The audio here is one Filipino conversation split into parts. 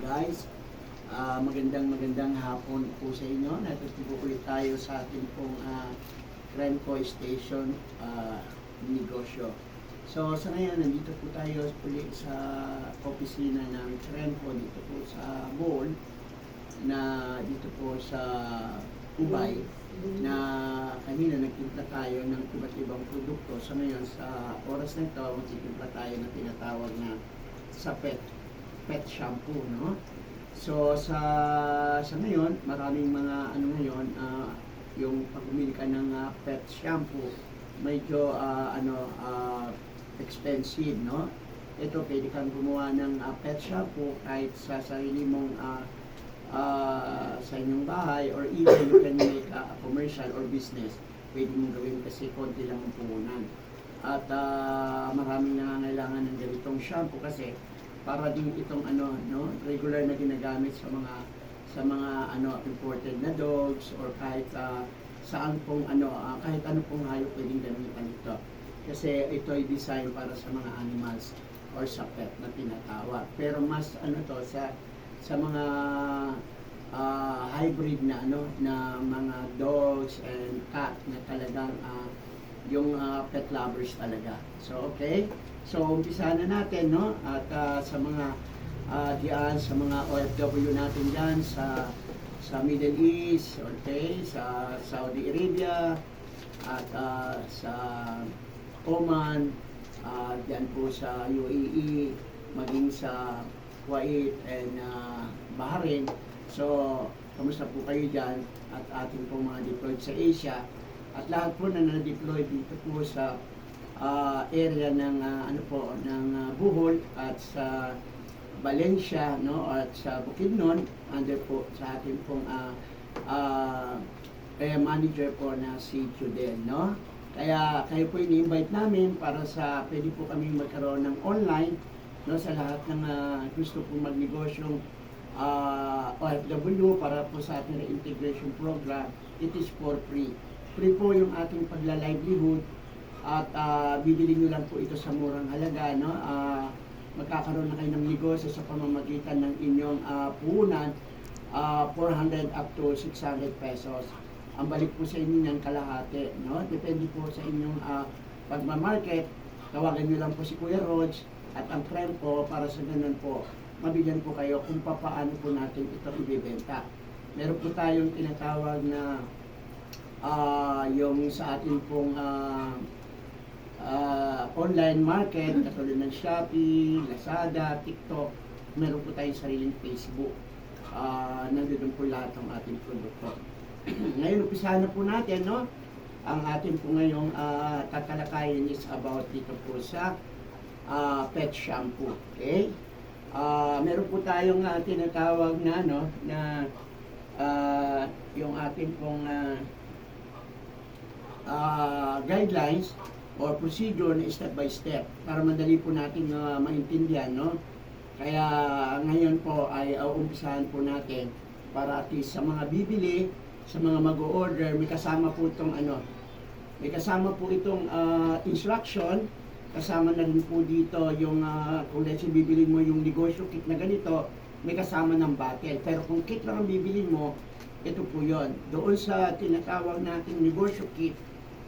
guys. Magandang hapon po sa inyo. Natutunan po ulit tayo sa ating pong Kremco Station negosyo. So sa ngayon, nandito po tayo ulit sa opisina ng Kremco dito po sa mall na dito po sa Ubay na kanina nagtimpla tayo ng iba't ibang produkto. So ngayon sa oras na ito, magtitimpla tayo ng tinatawag na sa pet shampoo, no? So sa ngayon, maraming mga ngayon, yung pag bumili ka ng pet shampoo, medyo expensive, no? Ito, pwede kang gumawa ng pet shampoo kahit sa sarili mong sa inyong bahay, or even you can make a commercial or business. Pwede mong gawin kasi konti lang ang puhunan. At maraming nangangailangan ng ganitong shampoo kasi para din itong regular na ginagamit sa mga imported na dogs, or kahit saan pong kahit ano pong hayop pwedeng gamitan ito. Kasi ito ay design para sa mga animals or sa pet na tinatawag. Pero mas sa mga hybrid na na mga dogs and cat na talagang yung pet lovers talaga. So okay. So umpisa na natin, no? At sa mga diyan sa mga OFW natin diyan sa Middle East, okay, sa Saudi Arabia at sa Oman, diyan po sa UAE, maging sa Kuwait and Bahrain. So kamusta po kayo diyan? At ating pong mga deployed sa Asia at lahat po na na-deploy dito po sa area ng ng Bohol at sa Valencia, no, at sa Bukidnon, under po sa ating pong manager po na si Judel, no. Kaya kayo po ini-invite namin para pwede po kami magkaroon ng online, no, sa lahat ng gusto po magnegosyong OFW para po sa ating integration program. It is for free. Free po yung ating pagla-livelihood. At bibili nyo lang po ito sa murang halaga, no? Magkakaroon na kayo ng negosyo sa pamamagitan ng inyong puhunan, 400 up to 600 pesos. Ang balik po sa inyo ng kalahati, no? Depende po sa inyong pagmamarket. Tawagan nyo lang po si Kuya Rods at ang Kremco para sa ganun po, mabigyan po kayo kung paano po natin ito ibibenta. Meron po tayong tinatawag na yung sa ating pong online market, katulad ng Shopee, Lazada, TikTok. Meron po tayong sariling Facebook. Nandun po lahat ng ating produkto. Ngayon, umpisa na po natin, no? Ang ating po ngayong tatalakayin is about dito po sa pet shampoo. Okay? Meron po tayong tinatawag na, yung ating pong guidelines or procedure na step by step para madali po natin maintindihan, no? Kaya ngayon po ay umpisahan po natin para at least sa mga bibili, sa mga mag-o-order, may kasama po itong instruction, kasama na rin po dito yung kung let's say bibili mo yung negosyo kit na ganito, may kasama ng bottle. Pero kung kit lang ang bibili mo, ito po yon. Doon sa tinatawag nating negosyo kit,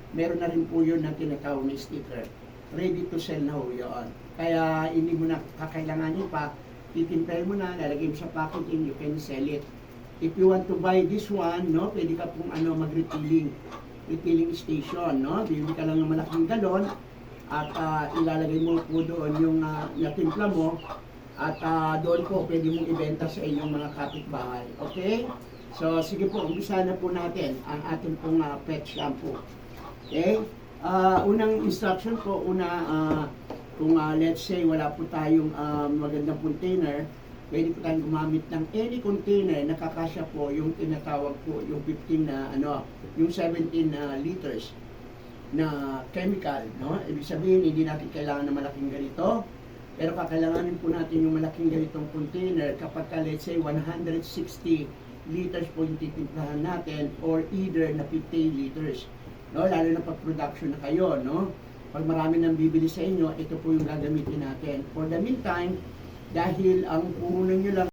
meron na rin po yun na tinatawag na sticker. Ready to sell na ho yun. Kaya hindi mo na kakailanganin pa, titimpel mo na, lalagay mo sa packaging, you can sell it. If you want to buy this one, no, pwede ka pong mag-retailing station, no? Bibili ka lang ng malaking galon at ilalagay mo po doon yung natimpla mo at doon po pwede mong ibenta sa inyong mga kapitbahay. Okay? So sige po, umpisa na po natin ang ating pong pet shampoo. Okay? Unang instruction po, kung let's say wala po tayong magandang container, pwede po tayong gumamit ng any container na kakasya po yung tinatawag po, yung 15 yung 17 liters na chemical, no? Ibig sabihin, hindi natin kailangan ng malaking ganito, pero kakailanganin po natin yung malaking ganitong container kapag let's say 160 liters po yung titimplahan natin, or either na 50 liters. No, lalo na pag production na kayo, no? Pag marami nang bibili sa inyo, ito po yung gagamitin natin. For the meantime, dahil ang puhunan nyo lang